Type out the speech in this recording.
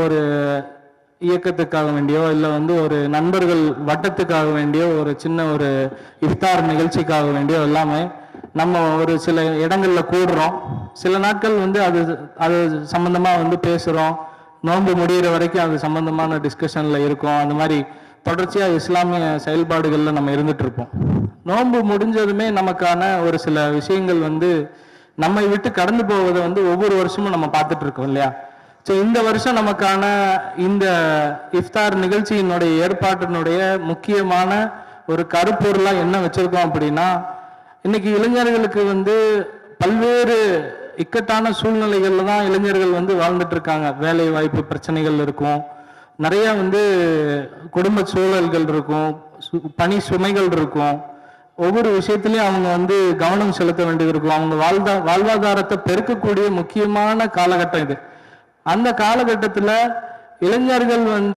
ஒரு இயக்கத்துக்காக வேண்டியோ இல்லை வந்து ஒரு நண்பர்கள் வட்டத்துக்காக வேண்டியோ ஒரு சின்ன ஒரு இஃப்தார் நிகழ்ச்சிக்காக வேண்டியோ எல்லாமே நம்ம ஒரு சில இடங்கள்ல கூடுறோம். சில நாட்கள் வந்து அது அது சம்பந்தமா வந்து பேசுறோம். நோன்பு முடிகிற வரைக்கும் அது சம்பந்தமான டிஸ்கஷன்ல இருக்கும். அந்த மாதிரி தொடர்ச்சியா இஸ்லாமிய செயல்பாடுகள்ல நம்ம இருந்துட்டு இருப்போம். நோன்பு முடிஞ்சதுமே நமக்கான ஒரு சில விஷயங்கள் வந்து நம்மை விட்டு கடந்து போவதை வந்து ஒவ்வொரு வருஷமும் நம்ம பார்த்துட்டு இருக்கோம் இல்லையா? ஸோ இந்த வருஷம் நமக்கான இந்த இஃப்தார் நிகழ்ச்சியினுடைய ஏற்பாட்டினுடைய முக்கியமான ஒரு கருப்பொருளா என்ன வச்சிருக்கோம் அப்படின்னா, இன்னைக்கு இளைஞர்களுக்கு வந்து பல்வேறு இக்கட்டான சூழ்நிலைகள்ல தான் இளைஞர்கள் வந்து வாழ்ந்துட்டு இருக்காங்க. வேலை வாய்ப்பு பிரச்சனைகள் இருக்கும், நிறைய வந்து குடும்ப சூழல்கள் இருக்கும், பணி சுமைகள் இருக்கும். ஒவ்வொரு விஷயத்திலையும் அவங்க வந்து கவனம் செலுத்த வேண்டியது இருக்கும். அவங்க வாழ்வாதாரத்தை பெருக்கக்கூடிய முக்கியமான காலகட்டம் இது. அந்த காலகட்டத்தில் இளைஞர்கள் வந்து